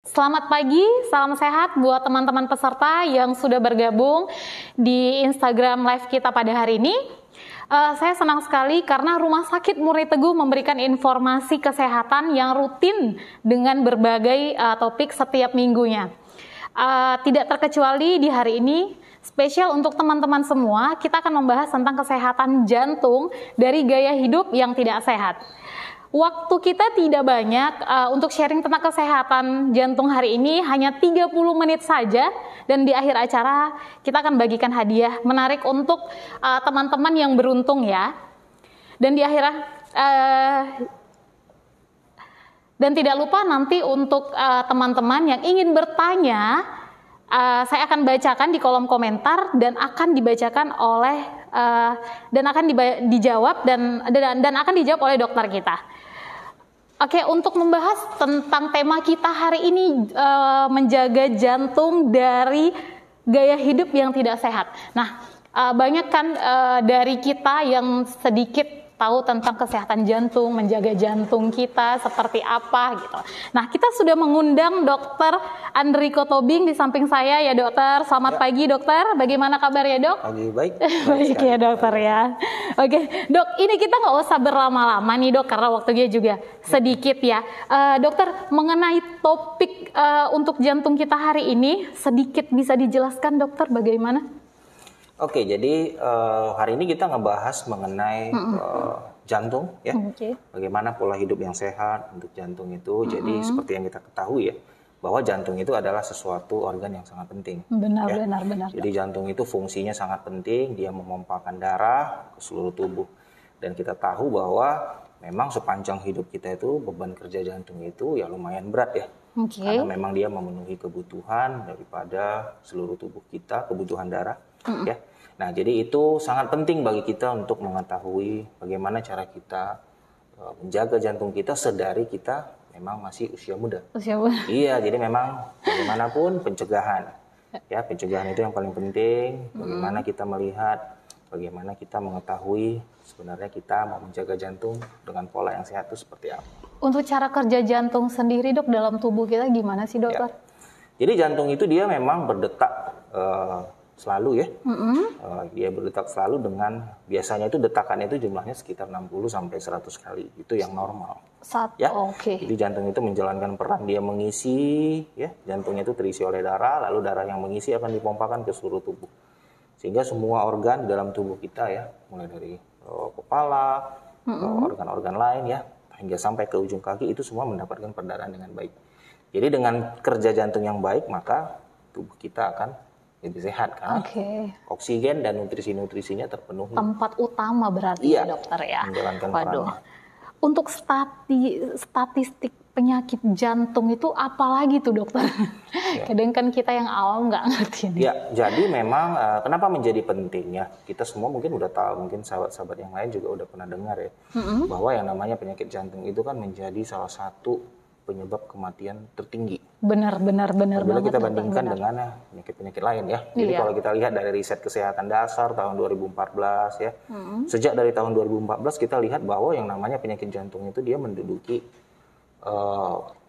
Selamat pagi, salam sehat buat teman-teman peserta yang sudah bergabung di Instagram Live kita pada hari ini. Saya senang sekali karena Rumah Sakit Murni Teguh memberikan informasi kesehatan yang rutin dengan berbagai topik setiap minggunya. Tidak terkecuali di hari ini, spesial untuk teman-teman semua, kita akan membahas tentang kesehatan jantung dari gaya hidup yang tidak sehat. Waktu kita tidak banyak untuk sharing tentang kesehatan jantung hari ini, hanya 30 menit saja, dan di akhir acara kita akan bagikan hadiah menarik untuk teman-teman yang beruntung ya. Dan di akhir dan tidak lupa nanti untuk teman-teman yang ingin bertanya, saya akan bacakan di kolom komentar dan akan dibacakan oleh dan akan dijawab dan akan dijawab oleh dokter kita. Oke, untuk membahas tentang tema kita hari ini, menjaga jantung dari gaya hidup yang tidak sehat. Nah, banyak kan dari kita yang sedikit tahu tentang kesehatan jantung, menjaga jantung kita seperti apa gitu. Nah, kita sudah mengundang Dokter Andriko Tobing di samping saya ya dokter. Selamat pagi dokter, bagaimana kabar ya dok? Pagi, baik. Baik ya dokter ya. Oke dok, ini kita nggak usah berlama-lama nih dok, karena waktunya juga sedikit ya. Dokter, mengenai topik untuk jantung kita hari ini, sedikit bisa dijelaskan dokter bagaimana? Oke, jadi hari ini kita ngebahas mengenai jantung ya. Bagaimana pola hidup yang sehat untuk jantung itu. Jadi seperti yang kita ketahui ya, bahwa jantung itu adalah sesuatu organ yang sangat penting. Benar. Jadi jantung itu fungsinya sangat penting, dia memompakan darah ke seluruh tubuh. Dan kita tahu bahwa memang sepanjang hidup kita itu beban kerja jantung itu ya lumayan berat ya. Karena memang dia memenuhi kebutuhan daripada seluruh tubuh kita, kebutuhan darah ya. Nah, jadi itu sangat penting bagi kita untuk mengetahui bagaimana cara kita menjaga jantung kita sedari kita memang masih usia muda. Iya, jadi memang bagaimanapun pencegahan. Ya, pencegahan itu yang paling penting. Bagaimana kita melihat, bagaimana kita mengetahui sebenarnya kita mau menjaga jantung dengan pola yang sehat itu seperti apa. Untuk cara kerja jantung sendiri dok dalam tubuh kita gimana sih dokter? Ya. Jadi jantung itu dia memang berdetak selalu ya. Dia berdetak selalu dengan biasanya itu detakannya itu jumlahnya sekitar 60 sampai 100 kali. Itu yang normal. Ya. Jadi jantung itu menjalankan peran, dia mengisi ya, jantungnya itu terisi oleh darah, lalu darah yang mengisi akan dipompakan ke seluruh tubuh. Sehingga semua organ dalam tubuh kita ya, mulai dari kepala, organ-organ lain ya, hingga sampai ke ujung kaki itu semua mendapatkan perdarahan dengan baik. Jadi dengan kerja jantung yang baik, maka tubuh kita akan lebih sehat kan? Oksigen dan nutrisi-nutrisinya terpenuhi. Tempat utama berarti ya dokter ya. Menjalankan perannya. Untuk statistik penyakit jantung itu apalagi tuh dokter? Kadang kan kita yang awam nggak ngerti nih. Ya, jadi memang kenapa menjadi penting ya? Kita semua mungkin udah tahu, mungkin sahabat-sahabat yang lain juga udah pernah dengar ya, bahwa yang namanya penyakit jantung itu kan menjadi salah satu penyebab kematian tertinggi. Benar. Bila kita bandingkan dengan penyakit-penyakit lain ya. Jadi kalau kita lihat dari riset kesehatan dasar tahun 2014 ya. Sejak dari tahun 2014 kita lihat bahwa yang namanya penyakit jantung itu dia menduduki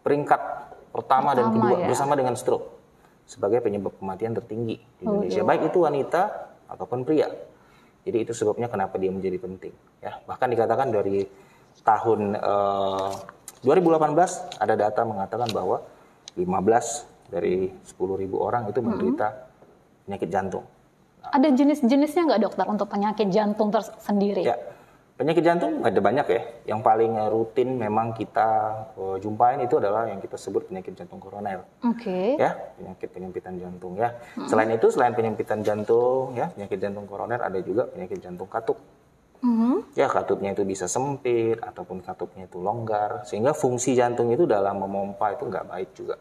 peringkat pertama dan kedua bersama dengan stroke sebagai penyebab kematian tertinggi di Indonesia. Baik itu wanita ataupun pria. Jadi itu sebabnya kenapa dia menjadi penting ya. Bahkan dikatakan dari tahun 2018 ada data mengatakan bahwa 15 dari 10.000 orang itu menderita penyakit jantung. Ada jenis-jenisnya nggak dokter untuk penyakit jantung tersendiri? Ya, penyakit jantung ada banyak ya. Yang paling rutin memang kita jumpain itu adalah yang kita sebut penyakit jantung koroner. Ya, penyakit penyempitan jantung ya. Selain itu, selain penyempitan jantung ya, penyakit jantung koroner ada juga penyakit jantung katup. Ya, katupnya itu bisa sempit ataupun katupnya itu longgar sehingga fungsi jantung itu dalam memompa itu nggak baik juga.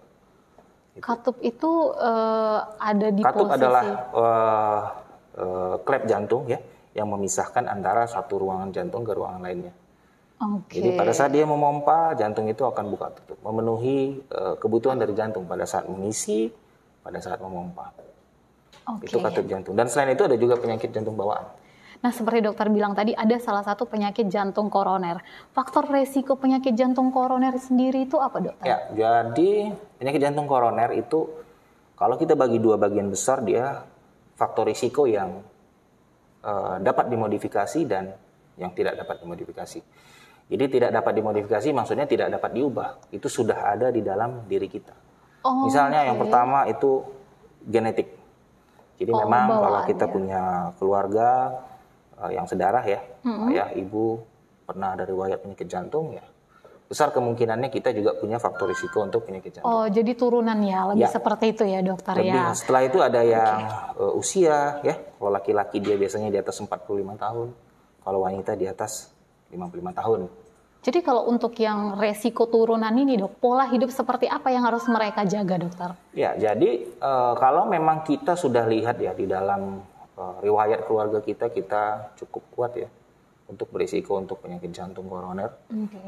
Katup itu ada di katup posisi adalah klep jantung ya yang memisahkan antara satu ruangan jantung ke ruangan lainnya. Jadi pada saat dia memompa, jantung itu akan buka tutup, memenuhi kebutuhan dari jantung pada saat mengisi, pada saat memompa. Itu katup jantung. Dan selain itu ada juga penyakit jantung bawaan. Nah, seperti dokter bilang tadi, ada salah satu penyakit jantung koroner. Faktor resiko penyakit jantung koroner sendiri itu apa, dokter? Ya, jadi penyakit jantung koroner itu kalau kita bagi dua bagian besar, dia faktor risiko yang dapat dimodifikasi dan yang tidak dapat dimodifikasi. Jadi tidak dapat dimodifikasi maksudnya tidak dapat diubah. Itu sudah ada di dalam diri kita. Misalnya yang pertama itu genetik. Jadi memang kalau kita punya keluarga yang sedarah ya, ayah, ibu pernah ada riwayat penyakit jantung ya, besar kemungkinannya kita juga punya faktor risiko untuk penyakit jantung. Oh, jadi turunan ya, lebih seperti itu ya dokter ya. Setelah itu ada yang usia ya, kalau laki-laki dia biasanya di atas 45 tahun, kalau wanita di atas 55 tahun. Jadi kalau untuk yang resiko turunan ini dok, pola hidup seperti apa yang harus mereka jaga dokter? Ya, jadi kalau memang kita sudah lihat ya di dalam riwayat keluarga kita cukup kuat ya untuk berisiko untuk penyakit jantung koroner.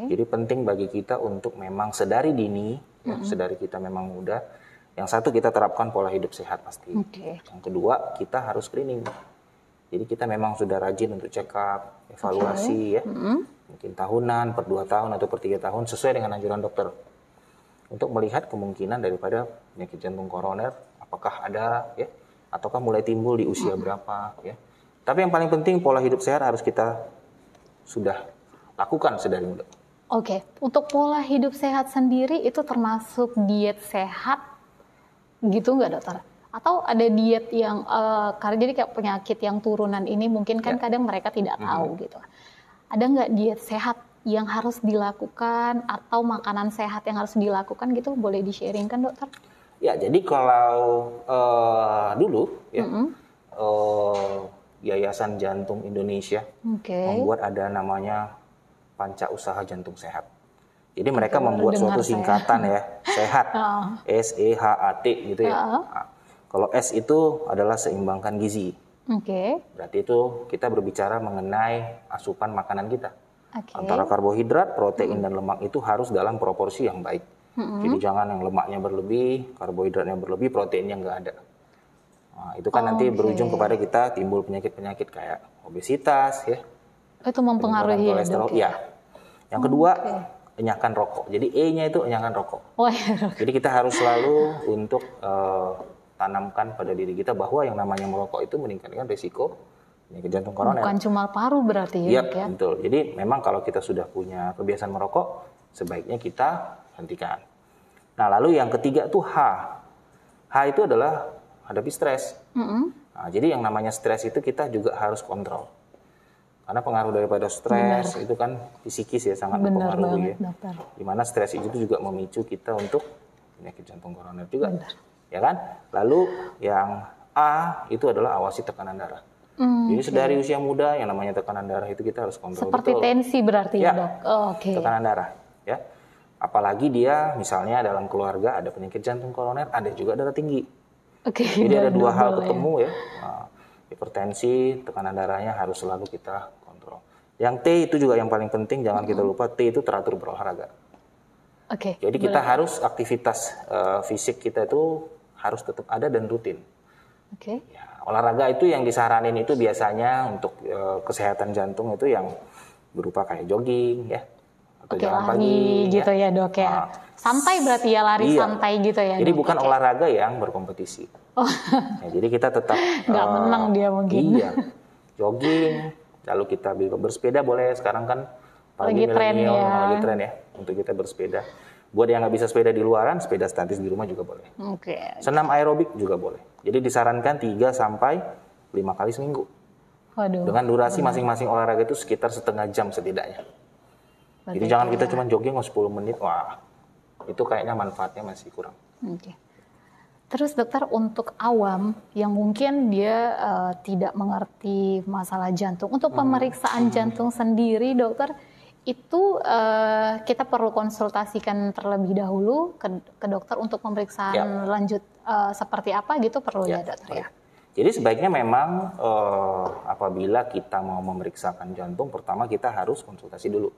Jadi penting bagi kita untuk memang sedari dini, ya, sedari kita memang muda. Yang satu kita terapkan pola hidup sehat pasti. Yang kedua kita harus screening. Jadi kita memang sudah rajin untuk check up, evaluasi ya. Mungkin tahunan, per 2 tahun atau per 3 tahun sesuai dengan anjuran dokter. Untuk melihat kemungkinan daripada penyakit jantung koroner apakah ada ya ataukah mulai timbul di usia berapa ya. Tapi yang paling penting pola hidup sehat harus kita sudah lakukan sedari muda. Oke, untuk pola hidup sehat sendiri itu termasuk diet sehat gitu nggak dokter? Atau ada diet yang karena jadi kayak penyakit yang turunan ini mungkin kan kadang mereka tidak tahu gitu. Ada nggak diet sehat yang harus dilakukan atau makanan sehat yang harus dilakukan gitu? Boleh di-sharing kan dokter? Ya, jadi kalau dulu ya Yayasan Jantung Indonesia membuat ada namanya Panca Usaha Jantung Sehat. Jadi mereka membuat suatu singkatan ya, sehat, SEHAT gitu ya. Nah, kalau S itu adalah seimbangkan gizi. Berarti itu kita berbicara mengenai asupan makanan kita. Antara karbohidrat, protein, dan lemak itu harus dalam proporsi yang baik. Jadi jangan yang lemaknya berlebih, karbohidratnya berlebih, proteinnya nggak ada. Nah, itu kan nanti berujung kepada kita timbul penyakit-penyakit kayak obesitas ya. Itu mempengaruhi kolesterol ya. Yang kedua, enyahkan rokok. Jadi E-nya itu enyahkan rokok. Jadi kita harus selalu untuk tanamkan pada diri kita bahwa yang namanya merokok itu meningkatkan risiko penyakit jantung koroner. Bukan cuma paru berarti ya? Iya, betul. Jadi memang kalau kita sudah punya kebiasaan merokok, sebaiknya kita hentikan. Nah, lalu yang ketiga tuh H. H itu adalah hadapi stres. Nah, jadi yang namanya stres itu kita juga harus kontrol. Karena pengaruh daripada stres itu kan psikis ya, sangat mempengaruhi ya. Dimana stres itu juga memicu kita untuk penyakit jantung koroner juga. Ya kan? Lalu yang A itu adalah awasi tekanan darah. Jadi sedari usia muda yang namanya tekanan darah itu kita harus kontrol. Seperti tensi berarti ya dok? Tekanan darah ya. Apalagi dia misalnya dalam keluarga ada penyakit jantung koroner, ada juga darah tinggi. Jadi ada dua hal ketemu ya. Nah, hipertensi, tekanan darahnya harus selalu kita kontrol. Yang T itu juga yang paling penting, jangan kita lupa T itu teratur berolahraga. Jadi kita harus aktivitas fisik kita itu harus tetap ada dan rutin. Ya, olahraga itu yang disaranin itu biasanya untuk kesehatan jantung itu yang berupa kayak jogging ya. Jalan pagi gitu ya dok ya. Santai berarti ya, lari santai gitu ya. Jadi bukan olahraga yang berkompetisi. Ya, jadi kita tetap nggak menang dia mungkin. Iya, jogging. Lalu kita bersepeda boleh. Sekarang kan lagi tren ya untuk kita bersepeda. Buat yang nggak bisa sepeda di luaran, sepeda statis di rumah juga boleh. Senam aerobik juga boleh. Jadi disarankan 3 sampai 5 kali seminggu. Dengan durasi masing-masing olahraga itu sekitar setengah jam setidaknya. Jadi jangan kita cuma jogging 10 menit, wah itu kayaknya manfaatnya masih kurang. Terus dokter, untuk awam yang mungkin dia tidak mengerti masalah jantung, untuk pemeriksaan jantung sendiri dokter, itu kita perlu konsultasikan terlebih dahulu ke dokter untuk pemeriksaan lanjut seperti apa gitu, perlu ya dokter ya? Jadi sebaiknya memang apabila kita mau memeriksakan jantung, pertama kita harus konsultasi dulu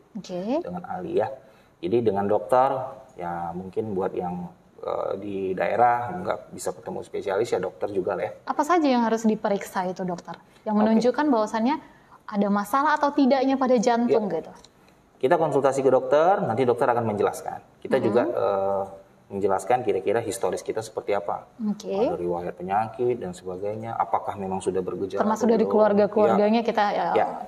dengan ahli ya. Jadi dengan dokter, ya mungkin buat yang di daerah nggak bisa ketemu spesialis ya dokter juga lah ya. Apa saja yang harus diperiksa itu dokter? Yang menunjukkan bahwasannya ada masalah atau tidaknya pada jantung gitu. Kita konsultasi ke dokter, nanti dokter akan menjelaskan. Kita juga menjelaskan kira-kira historis kita seperti apa. Ada riwayat penyakit dan sebagainya. Apakah memang sudah bergejala? Termasuk dari keluarga-keluarganya kita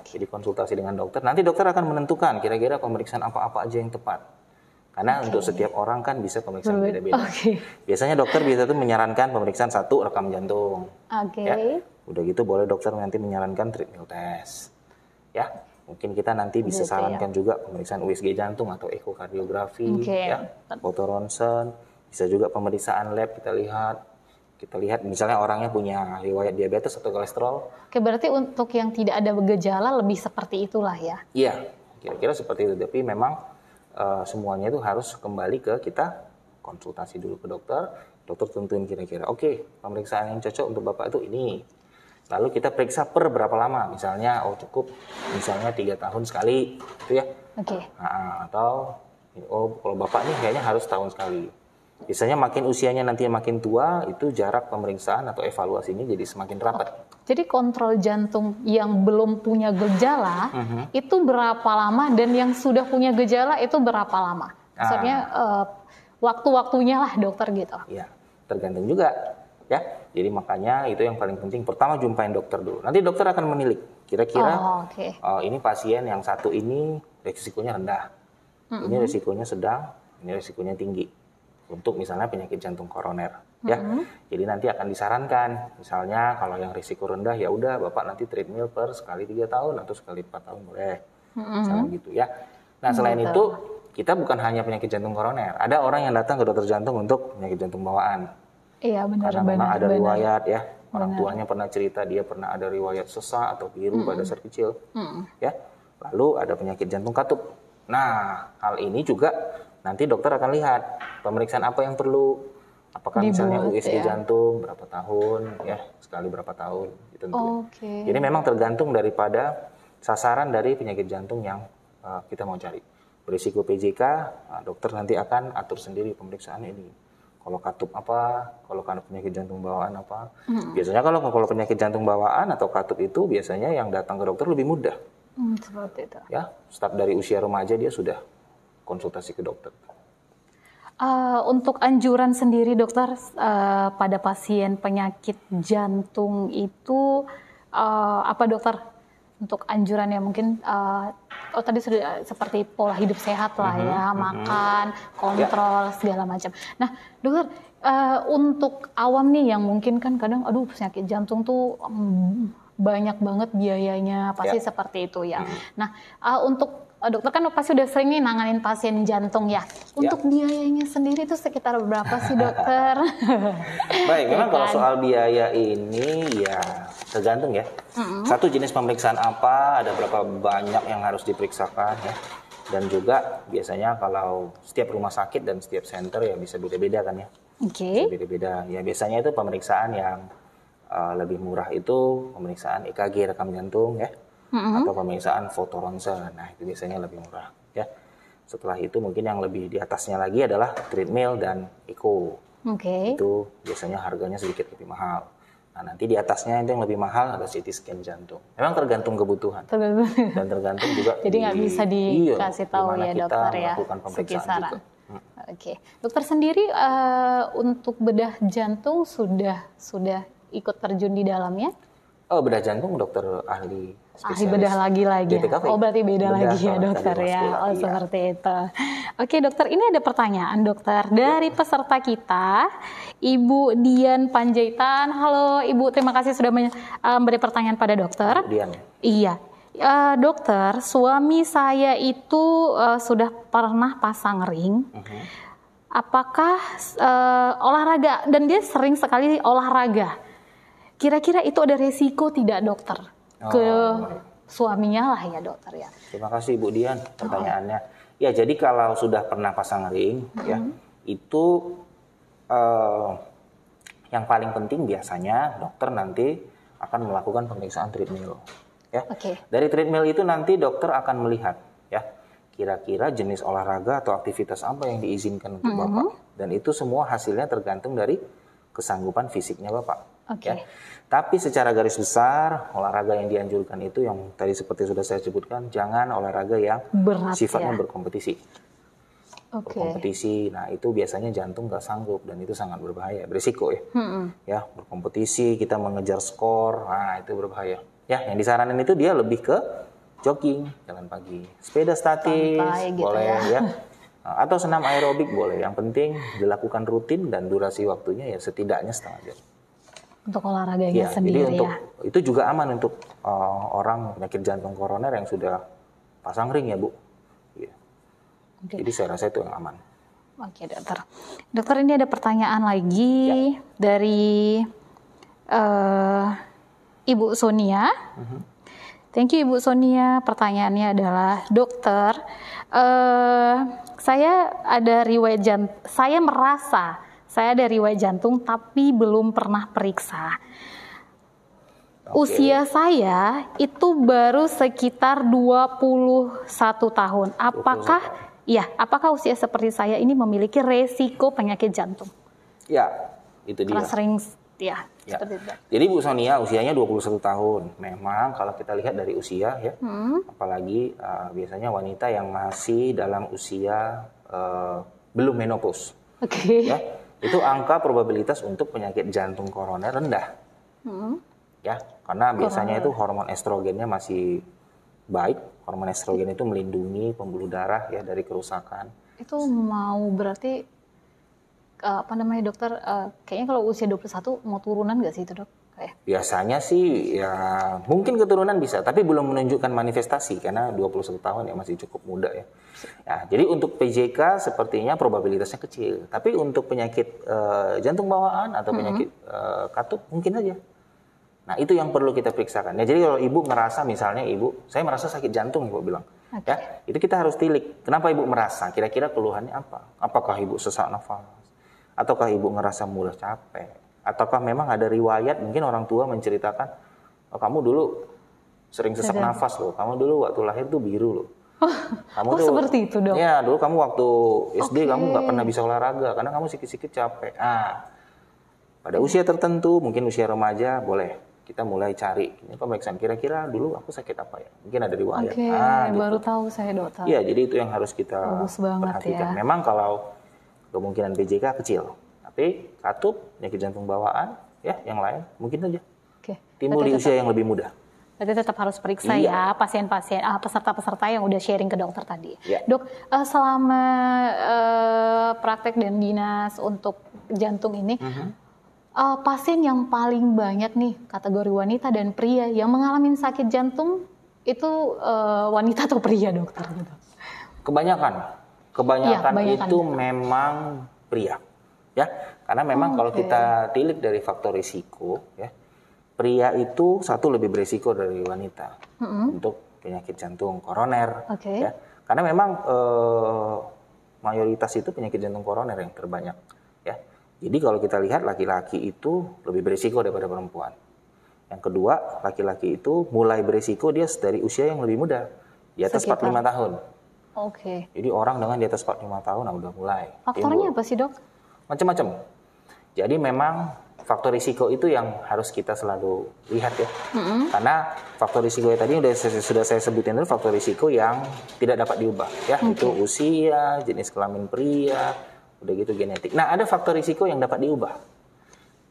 Jadi konsultasi dengan dokter. Nanti dokter akan menentukan kira-kira pemeriksaan apa-apa aja yang tepat. Karena untuk setiap orang kan bisa pemeriksaan beda-beda. Biasanya dokter bisa tuh menyarankan pemeriksaan 1 rekam jantung. Ya. Udah gitu boleh dokter nanti menyarankan treadmill test. Ya. Mungkin kita nanti bisa sarankan juga pemeriksaan USG jantung atau ekokardiografi, ya, foto ronsen, bisa juga pemeriksaan lab kita lihat misalnya orangnya punya riwayat diabetes atau kolesterol. Oke, berarti untuk yang tidak ada gejala lebih seperti itulah ya? Iya, kira-kira seperti itu. Tapi memang semuanya itu harus kembali ke kita konsultasi dulu ke dokter. Dokter tentuin kira-kira, oke, pemeriksaan yang cocok untuk Bapak itu ini. Lalu kita periksa per berapa lama, misalnya cukup misalnya 3 tahun sekali, gitu ya. Atau kalau Bapak nih kayaknya harus tahun sekali. Biasanya makin usianya nanti makin tua, itu jarak pemeriksaan atau evaluasinya jadi semakin rapat. Jadi kontrol jantung yang belum punya gejala itu berapa lama, dan yang sudah punya gejala itu berapa lama? Maksudnya waktu-waktunya lah dokter gitu. Iya, tergantung juga. Ya, jadi makanya itu yang paling penting. Pertama jumpain dokter dulu. Nanti dokter akan menilik. Kira-kira ini pasien yang satu ini risikonya rendah, ini risikonya sedang, ini risikonya tinggi. Untuk misalnya penyakit jantung koroner. Ya, jadi nanti akan disarankan. Misalnya kalau yang risiko rendah ya udah Bapak nanti treadmill per sekali 3 tahun atau sekali 4 tahun boleh. Misalnya gitu ya. Nah selain itu kita bukan hanya penyakit jantung koroner. Ada orang yang datang ke dokter jantung untuk penyakit jantung bawaan. Iya benar. Karena memang ada riwayat ya, orang tuanya pernah cerita dia pernah ada riwayat sesak atau biru pada saat kecil, ya. Lalu ada penyakit jantung katup. Nah hal ini juga nanti dokter akan lihat pemeriksaan apa yang perlu, apakah misalnya USG jantung berapa tahun, ya sekali berapa tahun, ditentuin. Jadi memang tergantung daripada sasaran dari penyakit jantung yang kita mau cari. Berisiko PJK, dokter nanti akan atur sendiri pemeriksaan ini. Kalau katup apa, kalau penyakit jantung bawaan apa. Biasanya kalau penyakit jantung bawaan atau katup itu biasanya yang datang ke dokter lebih mudah. Seperti itu. Ya, start dari usia remaja dia sudah konsultasi ke dokter. Untuk anjuran sendiri dokter pada pasien penyakit jantung itu apa dokter? Untuk anjurannya mungkin tadi sudah seperti pola hidup sehat lah ya, makan, kontrol segala macam. Nah dokter, untuk awam nih yang mungkin kan kadang penyakit jantung tuh banyak banget biayanya, pasti seperti itu ya. Nah untuk dokter kan pasti udah sering nih nanganin pasien jantung ya. Untuk biayanya sendiri itu sekitar berapa sih dokter? Baik, memang kalau soal biaya ini ya tergantung ya. Satu jenis pemeriksaan apa, ada berapa banyak yang harus diperiksakan ya. Dan juga biasanya kalau setiap rumah sakit dan setiap center ya bisa beda-beda kan ya. Bisa beda-beda. Ya biasanya itu pemeriksaan yang lebih murah itu pemeriksaan EKG rekam jantung ya. Atau pemeriksaan foto ronsen. Nah, itu biasanya lebih murah ya. Setelah itu mungkin yang lebih di atasnya lagi adalah treadmill dan echo. Itu biasanya harganya sedikit lebih mahal. Nah, nanti di atasnya itu yang lebih mahal ada CT scan jantung. Memang tergantung kebutuhan. Dan tergantung juga jadi nggak bisa dikasih tahu ya dokter ya sekisaran. Dokter sendiri untuk bedah jantung sudah ikut terjun di dalamnya? Bedah jantung dokter ahli spesialis. Bedah lagi. Berarti beda lagi ya dokter ya. Iya. Seperti itu. Oke dokter, ini ada pertanyaan dokter dari peserta kita, Ibu Dian Panjaitan. Halo Ibu, terima kasih sudah memberi pertanyaan pada dokter. Dian. Iya. Dokter, suami saya itu sudah pernah pasang ring. Apakah olahraga, dan dia sering sekali olahraga. Kira-kira itu ada resiko tidak dokter ke suaminya lah ya dokter ya. Terima kasih Bu Dian pertanyaannya. Ya jadi kalau sudah pernah pasang ring ya itu yang paling penting biasanya dokter nanti akan melakukan pemeriksaan treadmill ya. Dari treadmill itu nanti dokter akan melihat ya kira-kira jenis olahraga atau aktivitas apa yang diizinkan untuk Bapak, dan itu semua hasilnya tergantung dari kesanggupan fisiknya Bapak. Oke. Ya. Tapi secara garis besar olahraga yang dianjurkan itu yang tadi seperti sudah saya sebutkan, jangan olahraga yang Berat sifatnya ya. berkompetisi. Oke. Berkompetisi, nah itu biasanya jantung nggak sanggup dan itu sangat berbahaya, berisiko ya. Ya, berkompetisi kita mengejar skor, nah itu berbahaya. Ya, yang disaranin itu dia lebih ke jogging, jalan pagi, sepeda statis, Santai gitu boleh ya. atau senam aerobik boleh. Yang penting dilakukan rutin dan durasi waktunya ya setidaknya setengah jam. Untuk olahraganya Ya, sendiri jadi untuk ya. itu juga aman untuk orang penyakit jantung koroner yang sudah pasang ring ya Bu. Ya. Oke. Jadi saya rasa itu yang aman. Oke dokter. Dokter ini ada pertanyaan lagi dari Ibu Sonia. Thank you Ibu Sonia. Pertanyaannya adalah, dokter, saya merasa saya ada riwayat jantung tapi belum pernah periksa. Usia saya itu baru sekitar 21 tahun. Apakah usia seperti saya ini memiliki resiko penyakit jantung? Ya, itu dia. Karena sering Ya. seperti itu. Jadi Bu Sonia usianya 21 tahun. Memang kalau kita lihat dari usia ya, apalagi biasanya wanita yang masih dalam usia belum menopause. Oke. Ya, itu angka probabilitas untuk penyakit jantung koroner rendah. Ya, karena biasanya itu hormon estrogennya masih baik. Hormon estrogen itu melindungi pembuluh darah ya dari kerusakan. Itu mau berarti dokter, kayaknya kalau usia 21 mau turunan nggak sih itu dok? Biasanya sih ya mungkin keturunan bisa, tapi belum menunjukkan manifestasi karena 21 tahun ya masih cukup muda ya. Nah, jadi untuk PJK sepertinya probabilitasnya kecil, tapi untuk penyakit jantung bawaan atau penyakit katup mungkin saja. Nah, itu yang perlu kita periksakan. Ya, jadi kalau ibu ngerasa misalnya saya merasa sakit jantung, ibu bilang. Okay. Ya, itu kita harus tilik. Kenapa ibu merasa? Kira-kira keluhannya apa? Apakah ibu sesak nafas? Ataukah ibu ngerasa mudah capek? Ataukah memang ada riwayat mungkin orang tua menceritakan, kamu dulu sering sesak nafas loh. Kamu dulu waktu lahir tuh biru loh. Kamu tuh, seperti itu dok? Ya, dulu kamu waktu SD kamu nggak pernah bisa olahraga karena kamu sikit-sikit capek. Pada usia tertentu, mungkin usia remaja, boleh kita mulai cari ini pemeriksaan, kira-kira dulu aku sakit apa ya, mungkin ada riwayat. Oke, gitu. Baru tahu saya dokter. Iya, jadi itu yang harus kita perhatikan. Ya. Memang kalau kemungkinan PJK kecil, tapi katup, penyakit jantung bawaan, ya yang lain mungkin saja timbul di usia yang lebih muda. Berarti tetap harus periksa ya pasien-pasien, peserta-peserta yang udah sharing ke dokter tadi. Ya. Dok, selama praktek dan dinas untuk jantung ini, pasien yang paling banyak nih kategori wanita dan pria yang mengalami sakit jantung itu wanita atau pria dokter? Kebanyakan itu memang pria, ya, karena memang kalau kita tilik dari faktor risiko, ya, pria itu satu lebih berisiko dari wanita untuk penyakit jantung koroner, ya, karena memang mayoritas itu penyakit jantung koroner yang terbanyak, ya. Jadi kalau kita lihat laki-laki itu lebih berisiko daripada perempuan. Yang kedua, laki-laki itu mulai berisiko dia dari usia yang lebih muda, di atas 45 tahun. Jadi orang dengan di atas 45 tahun udah mulai. Faktornya apa sih dok? Macam-macam. Jadi memang faktor risiko itu yang harus kita selalu lihat ya. Karena faktor risiko tadi sudah saya sebutin dulu, faktor risiko yang tidak dapat diubah ya. Itu usia, jenis kelamin pria, udah gitu genetik. Nah, ada faktor risiko yang dapat diubah.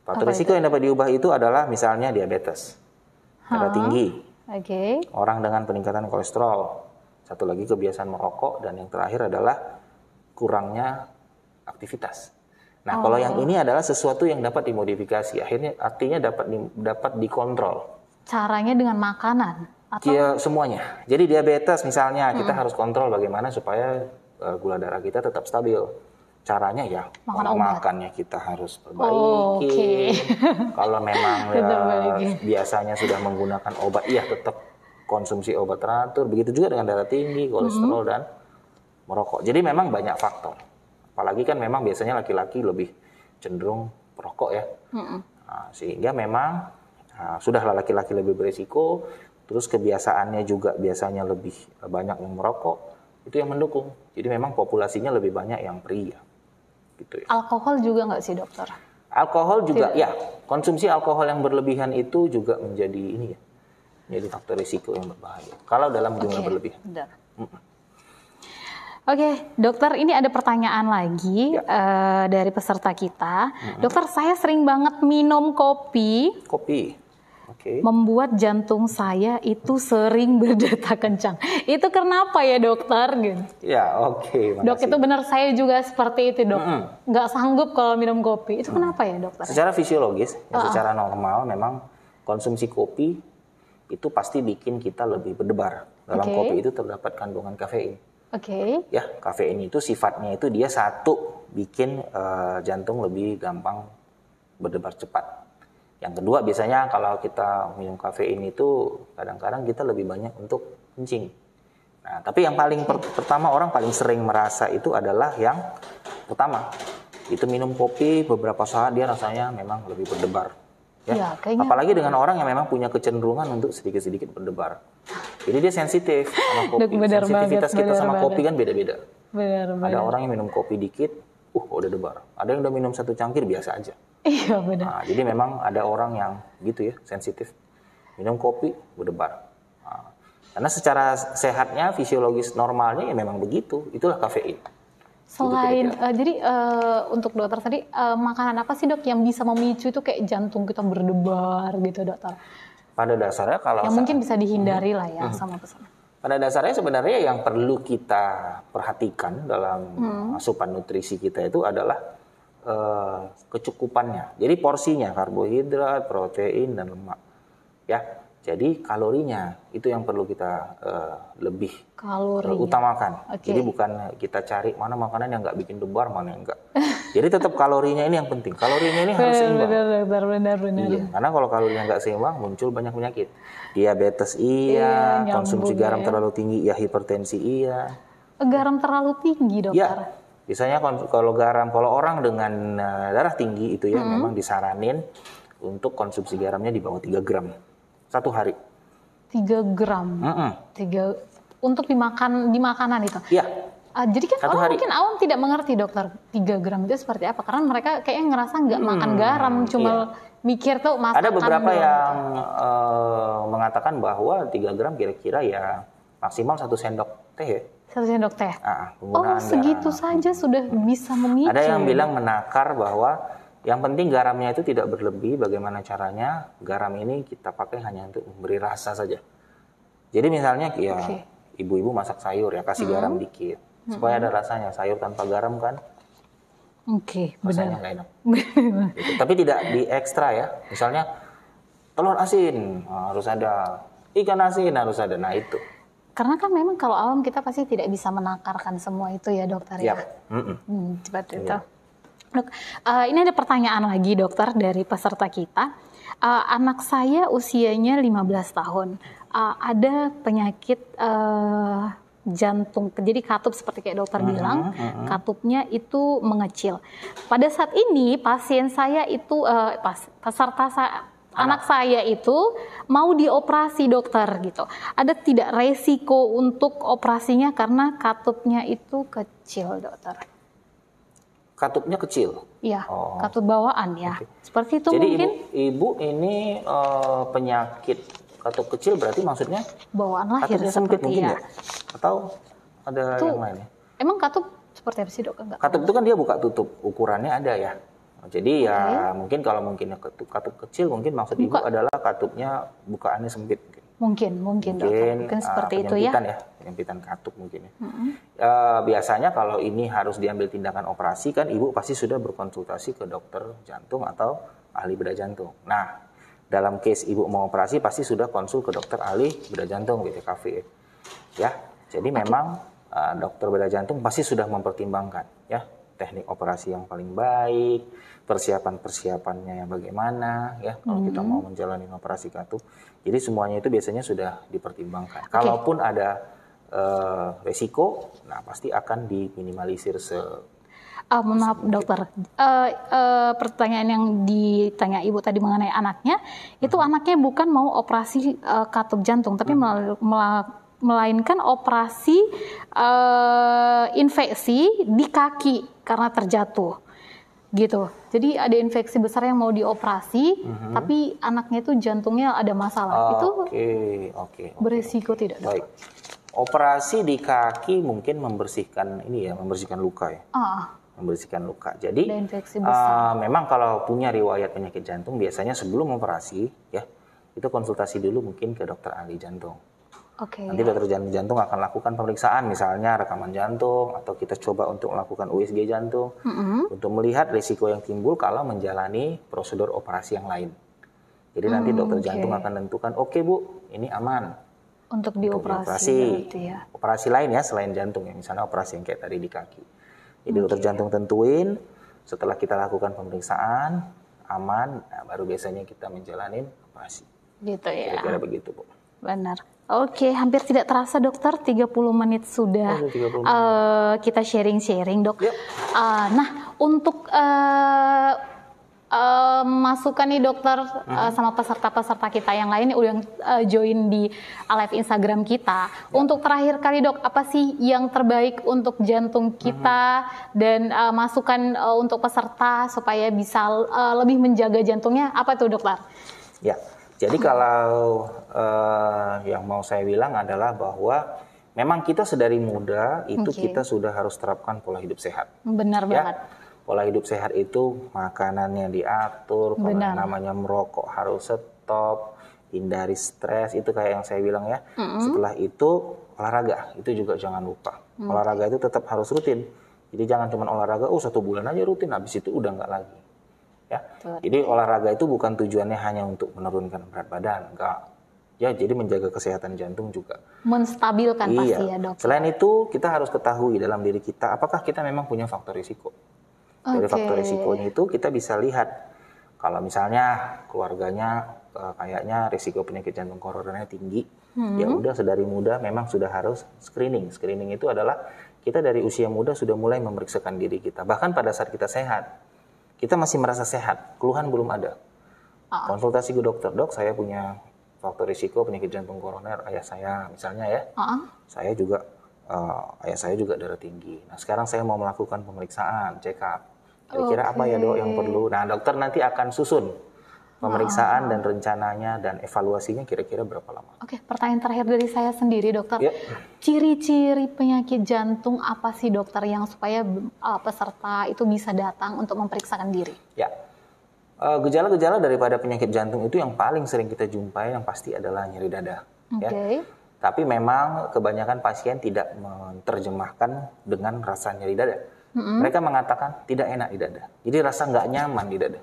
Faktor risiko yang dapat diubah itu adalah misalnya diabetes, darah tinggi, orang dengan peningkatan kolesterol, satu lagi kebiasaan merokok, dan yang terakhir adalah kurangnya aktivitas. Nah, kalau yang ini adalah sesuatu yang dapat dimodifikasi, artinya dapat dikontrol. Caranya dengan makanan? Atau? Ya, semuanya. Jadi diabetes misalnya, kita harus kontrol bagaimana supaya gula darah kita tetap stabil. Caranya ya makannya kita harus perbaiki. Kalau memang biasanya sudah menggunakan obat, ya tetap konsumsi obat teratur. Begitu juga dengan darah tinggi, kolesterol dan merokok. Jadi memang banyak faktor. Apalagi kan memang biasanya laki-laki lebih cenderung perokok ya. Nah, sehingga memang sudahlah laki-laki lebih berisiko. Terus kebiasaannya juga biasanya lebih banyak yang merokok. Itu yang mendukung. Jadi memang populasinya lebih banyak yang pria. Gitu ya. Alkohol juga nggak sih dokter? Alkohol juga ya, konsumsi alkohol yang berlebihan itu juga menjadi ini ya, menjadi faktor risiko yang berbahaya. Kalau dalam jumlah berlebihan. Oke, dokter, ini ada pertanyaan lagi dari peserta kita. Dokter, saya sering banget minum kopi. Membuat jantung saya itu sering berdetak kencang. Itu kenapa ya, dokter? Ya, oke. Dok, itu benar, saya juga seperti itu, dok. Nggak sanggup kalau minum kopi. Itu kenapa ya, dokter? Secara fisiologis, secara normal memang konsumsi kopi itu pasti bikin kita lebih berdebar. Dalam kopi itu terdapat kandungan kafein. Ya, kafein itu sifatnya itu dia satu bikin jantung lebih gampang berdebar cepat. Yang kedua, biasanya kalau kita minum kafein itu kadang-kadang kita lebih banyak untuk kencing. Nah, tapi yang paling pertama orang paling sering merasa itu adalah yang pertama. Itu minum kopi beberapa saat dia rasanya memang lebih berdebar. Ya, apalagi dengan orang yang memang punya kecenderungan untuk sedikit-sedikit berdebar. Jadi dia sensitif sama kopi. Sensitivitas kita sama kopi kan beda-beda. Ada orang yang minum kopi dikit, udah debar. Ada yang udah minum 1 cangkir biasa aja. Iya, benar. Nah, jadi memang ada orang yang gitu ya, sensitif. Minum kopi berdebar. Nah, karena secara sehatnya, fisiologis normalnya ya memang begitu. Itulah kafein. Selain jadi untuk dokter tadi makanan apa sih, dok, yang bisa memicu itu kayak jantung kita berdebar gitu, dokter? Pada dasarnya kalau yang mungkin bisa dihindari lah ya sama pesan. Pada dasarnya sebenarnya yang perlu kita perhatikan dalam asupan nutrisi kita itu adalah kecukupannya. Jadi porsinya karbohidrat, protein dan lemak. Ya. Jadi kalorinya itu yang perlu kita lebih utamakan. Jadi bukan kita cari mana makanan yang nggak bikin debar, mana yang enggak. Jadi tetap kalorinya ini yang penting. Kalorinya ini harus seimbang. Benar. Iya, karena kalau kalorinya nggak seimbang muncul banyak penyakit. Diabetes konsumsi garam terlalu tinggi hipertensi Garam terlalu tinggi, dokter? Ya, biasanya kalau orang dengan darah tinggi itu ya memang disaranin untuk konsumsi garamnya di bawah 3 gram. 1 hari. 3 gram. Untuk dimakan di makanan itu. Iya. Jadi kan mungkin awam tidak mengerti, dokter, 3 gram itu seperti apa? Karena mereka kayaknya ngerasa nggak makan garam, cuma mikir tuh masakan. Ada beberapa yang mengatakan bahwa 3 gram kira-kira ya maksimal 1 sendok teh ya. 1 sendok teh. garam. Segitu saja sudah bisa memicu. Ada yang bilang menakar bahwa yang penting garamnya itu tidak berlebih. Bagaimana caranya? Garam ini kita pakai hanya untuk memberi rasa saja. Jadi misalnya ibu-ibu masak sayur ya, kasih garam dikit supaya ada rasanya. Sayur tanpa garam kan rasanya nggak enak. Gitu. Tapi tidak di ekstra ya. Misalnya telur asin harus ada, ikan asin harus ada. Nah itu. Karena kan memang kalau awam kita pasti tidak bisa menakarkan semua itu ya, dokter ya. Cepat itu. Dok, ini ada pertanyaan lagi, dokter, dari peserta kita. Anak saya usianya 15 tahun. Ada penyakit jantung, jadi katup seperti kayak dokter bilang, katupnya itu mengecil. Pada saat ini pasien saya itu, anak saya itu mau dioperasi, dokter, gitu. Ada tidak resiko untuk operasinya karena katupnya itu kecil, dokter? Katupnya kecil? Iya, katup bawaan ya. Seperti itu. Jadi mungkin? Ibu ini penyakit katup kecil berarti maksudnya bawaan lahir sempit mungkin ya? Atau ada itu, yang lain ya? Emang katup seperti apa sih, dok? Katup itu kan dia buka tutup, ukurannya ada ya. Jadi ya mungkin kalau katup kecil mungkin maksud Ibu adalah katupnya bukaannya sempit. Mungkin seperti itu ya. Penyempitan katup mungkin ya. Biasanya kalau ini harus diambil tindakan operasi kan ibu pasti sudah berkonsultasi ke dokter jantung atau ahli bedah jantung. Nah, dalam case ibu mau operasi pasti sudah konsul ke dokter ahli bedah jantung BPKV. Ya. Jadi memang dokter bedah jantung pasti sudah mempertimbangkan ya teknik operasi yang paling baik, persiapannya yang bagaimana ya kalau kita mau menjalani operasi katup. Jadi semuanya itu biasanya sudah dipertimbangkan. Kalaupun ada resiko, nah pasti akan diminimalisir maaf dokter, pertanyaan yang ditanya ibu tadi mengenai anaknya, itu anaknya bukan mau operasi katup jantung, tapi melainkan operasi infeksi di kaki karena terjatuh. Gitu. Jadi ada infeksi besar yang mau dioperasi, tapi anaknya itu jantungnya ada masalah. Itu Oke. beresiko tidak, Dok? Baik. Operasi di kaki mungkin membersihkan membersihkan luka ya. Membersihkan luka. Jadi ada infeksi besar. memang kalau punya riwayat penyakit jantung biasanya sebelum operasi ya itu konsultasi dulu mungkin ke dokter ahli jantung. Nanti dokter jantung akan lakukan pemeriksaan misalnya rekaman jantung atau kita coba untuk melakukan USG jantung untuk melihat risiko yang timbul kalau menjalani prosedur operasi yang lain. Jadi nanti dokter jantung akan menentukan oke Bu, ini aman untuk dioperasi. Ya. Operasi lain ya selain jantung ya, misalnya operasi yang kayak tadi di kaki. Jadi dokter jantung tentuin setelah kita lakukan pemeriksaan aman, baru biasanya kita menjalani operasi. Gitu ya. Kira-kira begitu Bu. Benar. Oke, hampir tidak terasa dokter, 30 menit sudah 30 menit. Kita sharing-sharing dok. Nah, untuk masukan nih dokter sama peserta-peserta kita yang lain yang udah join di live Instagram kita. Untuk terakhir kali dok, apa sih yang terbaik untuk jantung kita dan masukan untuk peserta supaya bisa lebih menjaga jantungnya, apa tuh dokter? Ya. Jadi kalau yang mau saya bilang adalah bahwa memang kita sedari muda itu kita sudah harus terapkan pola hidup sehat. Benar banget. Pola hidup sehat itu makanannya diatur, kalau namanya merokok harus stop, hindari stres, itu kayak yang saya bilang ya. Setelah itu olahraga, itu juga jangan lupa. Olahraga itu tetap harus rutin. Jadi jangan cuma olahraga, 1 bulan aja rutin, habis itu udah nggak lagi. Ya, jadi olahraga itu bukan tujuannya hanya untuk menurunkan berat badan, enggak. Ya, jadi menjaga kesehatan jantung juga. Menstabilkan pasti ya dok. Selain itu kita harus ketahui dalam diri kita, apakah kita memang punya faktor risiko. Dari faktor risikonya itu kita bisa lihat, kalau misalnya keluarganya kayaknya risiko penyakit jantung koronernya tinggi, ya udah sedari muda memang sudah harus screening. Screening itu adalah kita dari usia muda sudah mulai memeriksakan diri kita. Bahkan pada saat kita sehat, kita masih merasa sehat, keluhan belum ada. Konsultasi ke dokter, dok saya punya faktor risiko penyakit jantung koroner, ayah saya misalnya ya. Saya juga, ayah saya juga darah tinggi. Nah sekarang saya mau melakukan pemeriksaan, check up. Kira-kira apa ya dok yang perlu? Nah dokter nanti akan susun pemeriksaan dan rencananya dan evaluasinya kira-kira berapa lama. Pertanyaan terakhir dari saya sendiri dokter. Ciri-ciri penyakit jantung apa sih dokter yang supaya peserta itu bisa datang untuk memeriksakan diri? Ya, gejala-gejala daripada penyakit jantung itu yang paling sering kita jumpai yang pasti adalah nyeri dada. Ya. Tapi memang kebanyakan pasien tidak menerjemahkan dengan rasa nyeri dada. Mereka mengatakan tidak enak di dada. Jadi rasa nggak nyaman di dada.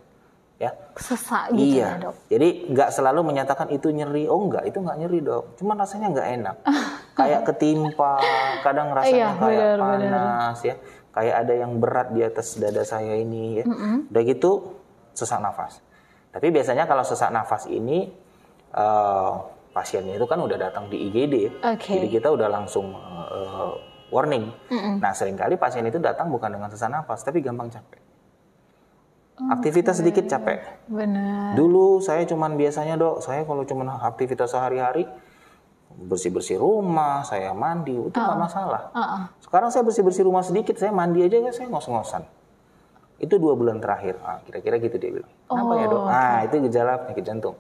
Ya. Sesak gitu ya dok. Jadi nggak selalu menyatakan itu nyeri. Oh enggak, itu nggak nyeri dok. Cuma rasanya nggak enak. Kayak ketimpa, kadang rasanya kayak panas ya. Kayak ada yang berat di atas dada saya ini ya. Udah gitu sesak nafas. Tapi biasanya kalau sesak nafas ini pasiennya itu kan udah datang di IGD ya. Jadi kita udah langsung warning. Nah seringkali pasien itu datang bukan dengan sesak nafas tapi gampang capek. Aktivitas sedikit capek. Benar. Dulu saya cuman biasanya dok, saya kalau cuman aktivitas sehari-hari bersih-bersih rumah, saya mandi, itu nggak masalah. Sekarang saya bersih-bersih rumah sedikit, saya mandi aja saya ngos-ngosan. Itu 2 bulan terakhir. Kira-kira gitu dia bilang. Kenapa ya dok? Itu gejala penyakit jantung.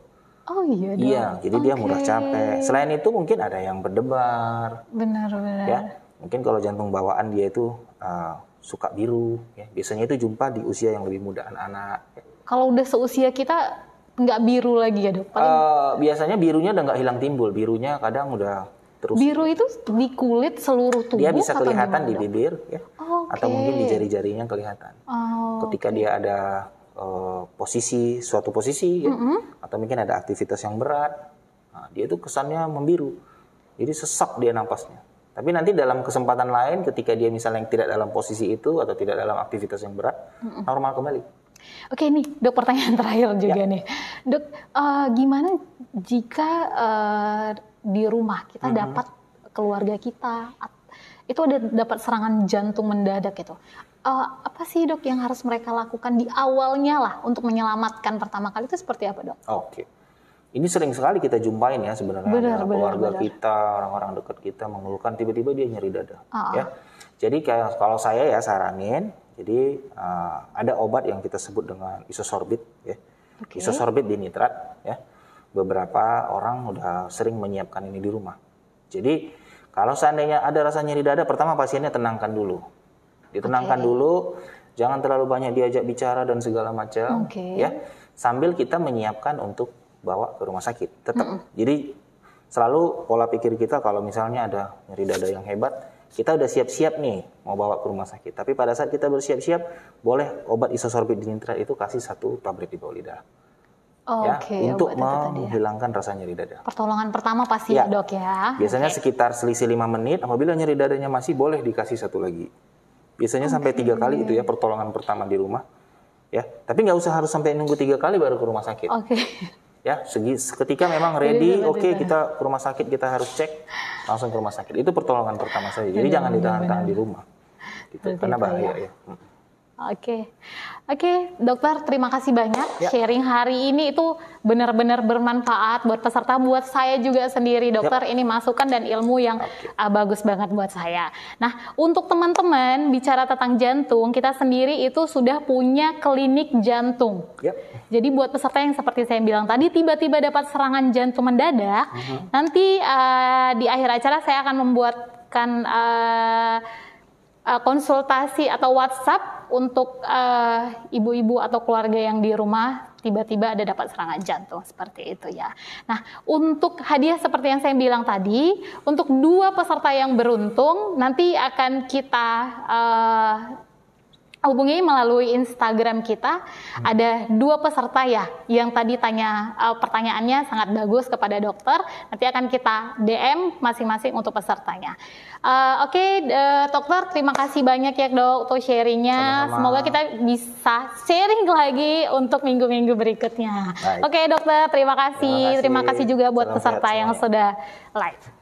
Oh iya dok. Iya, jadi dia mudah capek. Selain itu mungkin ada yang berdebar. Benar-benar. Ya, mungkin kalau jantung bawaan dia itu suka biru, ya. Biasanya itu jumpa di usia yang lebih muda anak-anak. Ya. Kalau udah seusia kita nggak biru lagi ya dok? Biasanya birunya udah nggak hilang timbul, birunya kadang udah terus. Biru itu di kulit seluruh tubuh? Dia bisa kelihatan di bibir, ya, atau mungkin di jari-jarinya kelihatan. Ketika dia ada suatu posisi, ya, atau mungkin ada aktivitas yang berat, dia itu kesannya membiru, jadi sesak dia napasnya. Tapi nanti dalam kesempatan lain ketika dia misalnya tidak dalam posisi itu atau tidak dalam aktivitas yang berat, normal kembali. Oke nih dok, pertanyaan terakhir juga nih. Dok, gimana jika di rumah kita dapat keluarga kita, itu ada dapat serangan jantung mendadak gitu. Apa sih dok yang harus mereka lakukan di awalnya lah untuk menyelamatkan pertama kali itu seperti apa dok? Ini sering sekali kita jumpain ya sebenarnya. Keluarga kita, orang-orang dekat kita mengeluhkan tiba-tiba dia nyeri dada. Ya. Jadi kalau saya ya saranin, Jadi ada obat yang kita sebut dengan isosorbit ya. Isosorbit dinitrat ya. Beberapa orang udah sering menyiapkan ini di rumah. Jadi kalau seandainya ada rasa nyeri dada, pertama pasiennya tenangkan dulu. Ditenangkan dulu, jangan terlalu banyak diajak bicara dan segala macam ya. Sambil kita menyiapkan untuk bawa ke rumah sakit. Tetap. Jadi selalu pola pikir kita kalau misalnya ada nyeri dada yang hebat, kita udah siap-siap nih mau bawa ke rumah sakit. Tapi pada saat kita bersiap-siap, boleh obat isosorbit dinitrat itu kasih 1 tablet di bawah lidah. Untuk menghilangkan rasa nyeri dada. Pertolongan pertama pasti ya, Dok ya. Biasanya sekitar selisih 5 menit, apabila nyeri dadanya masih, boleh dikasih 1 lagi. Biasanya sampai 3 kali itu ya pertolongan pertama di rumah. Ya, tapi nggak usah harus sampai nunggu 3 kali baru ke rumah sakit. Ya, ketika memang ready, kita ke rumah sakit, kita harus cek, langsung ke rumah sakit. Itu pertolongan pertama saja. Jadi jangan ditahan-tahan di rumah. Gitu, karena bahaya ya. Oke, dokter, terima kasih banyak sharing hari ini, itu benar-benar bermanfaat buat peserta, buat saya juga sendiri, dokter. Ini masukan dan ilmu yang bagus banget buat saya. Nah, untuk teman-teman bicara tentang jantung, kita sendiri itu sudah punya klinik jantung. Jadi buat peserta yang seperti saya bilang tadi, tiba-tiba dapat serangan jantung mendadak, nanti di akhir acara saya akan membuatkan konsultasi atau WhatsApp untuk ibu-ibu atau keluarga yang di rumah tiba-tiba ada dapat serangan jantung seperti itu ya. Nah, untuk hadiah seperti yang saya bilang tadi, untuk 2 peserta yang beruntung nanti akan kita hubungi melalui Instagram kita. Ada 2 peserta ya yang tadi tanya pertanyaannya sangat bagus kepada dokter. Nanti akan kita DM masing-masing untuk pesertanya. Dokter, terima kasih banyak ya Dok untuk sharingnya. Semoga kita bisa sharing lagi untuk minggu-minggu berikutnya. Dokter, terima kasih. Terima kasih juga buat peserta yang sudah live.